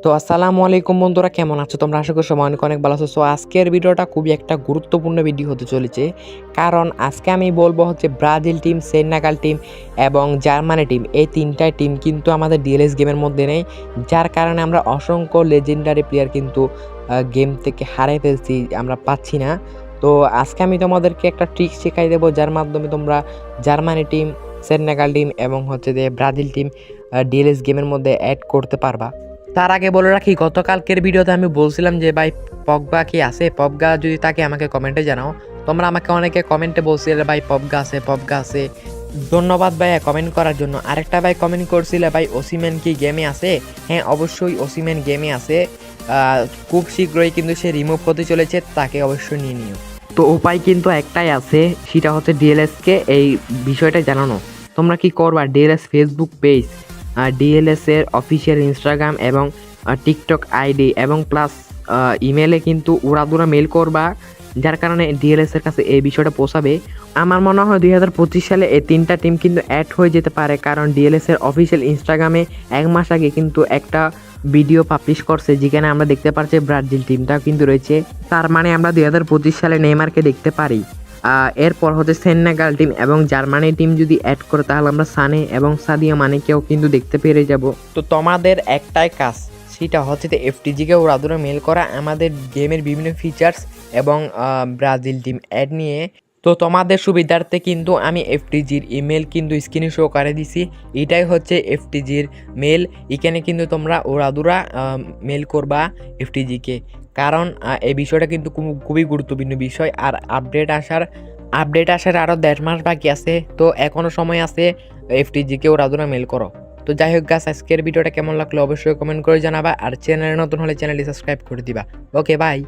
তো আসসালামু আলাইকুম বন্ধুরা, কেমন আছো তোমরা? আশা করি সবাই অনেক অনেক ভালো আছো। সো আজকের ভিডিওটা খুবই একটা গুরুত্বপূর্ণ ভিডিও হতে চলেছে, কারণ আজকে আমি বলবো হচ্ছে ব্রাজিল টিম, সেনেগাল টিম এবং জার্মানি টিম, এই তিনটাই টিম কিন্তু আমাদের ডিএলএস গেমের মধ্যে নেই, যার কারণে আমরা অসংখ্য লেজেন্ডারি প্লেয়ার কিন্তু গেম থেকে হারিয়ে ফেলছি, আমরা পাচ্ছি না। তো আজকে আমি তোমাদেরকে একটা ট্রিক শেখাই দেবো, যার মাধ্যমে তোমরা জার্মানি টিম, সেনেগাল টিম এবং হচ্ছে যে ব্রাজিল টিম ডিএলএস গেমের মধ্যে অ্যাড করতে পারবা। তার আগে বলে রাখি, গতকালকের ভিডিওতে আমি বলছিলাম যে ভাই পগবা কি আছে, পগবা যদি থাকে আমাকে কমেন্টে জানাও। তোমরা আমাকে অনেকে কমেন্টে বলছিলে ভাই পগবা আছে, পগবা আছে। ধন্যবাদ ভাইয়া কমেন্ট করার জন্য। আরেকটা ভাই কমেন্ট করছিলে ভাই ওসিম্যান কি গেমে আছে? হ্যাঁ, অবশ্যই ওসিম্যান গেমে আছে। খুব শীঘ্রই কিন্তু সে রিমুভ হতে চলেছে, তাকে অবশ্যই নিয়ে নিও। তো উপায় কিন্তু একটাই আছে, সেটা হচ্ছে ডিএলএসকে এই বিষয়টা জানানো। তোমরা কি করবা, ডিএলএস ফেসবুক পেজ, ডিএলএস এর অফিসিয়াল ইনস্টাগ্রাম এবং টিকটক আইডি এবং প্লাস ইমেলে কিন্তু উড়াদুরা মেল করবা, যার কারণে ডিএলএস এর কাছে এই বিষয়টা পৌঁছাবে। আমার মনে হয় 2025 সালে এই তিনটা টিম কিন্তু অ্যাড হয়ে যেতে পারে, কারণ ডিএলএস এর অফিসিয়াল ইনস্টাগ্রামে 1 মাস আগে কিন্তু একটা ভিডিও পাবলিশ করছে, যেখানে আমরা দেখতে পাচ্ছি ব্রাজিল টিমটা কিন্তু রয়েছে। তার মানে আমরা 2025 সালে নেইমারকে দেখতে পারি। এরপর হচ্ছে সেনেগাল টিম এবং জার্মানি টিম যদি অ্যাড করে, তাহলে আমরা সানে এবং সাদিও মানেকেও কিন্তু দেখতে পেরে যাব। তো তোমাদের একটাই কাজ, সেটা হচ্ছে যে এফটিজিকে উড়াদুরা মেল করা আমাদের গেমের বিভিন্ন ফিচার্স এবং ব্রাজিল টিম অ্যাড নিয়ে। তো তোমাদের সুবিধার্থে কিন্তু আমি এফটিজির ইমেল কিন্তু স্ক্রিনে শো করে দিছি। এটাই হচ্ছে এফটিজির মেল। এখানে কিন্তু তোমরা উড়াদুরা মেল করবা এফটিজিকে, কারণ এই বিষয়টা কিন্তু খুবই গুরুত্বপূর্ণ বিষয়। আর আপডেট আসার আরও 1.5 মাস বাকি আছে, তো এখনও সময় আছে। এফটিজিকে উড়াদুরা মেল করো। তো যাই হোক গাছ, আজকের ভিডিওটা কেমন লাগলো অবশ্যই কমেন্ট করে জানাবা, আর চ্যানেলে নতুন হলে চ্যানেলটি সাবস্ক্রাইব করে দিবা। ওকে, বাই।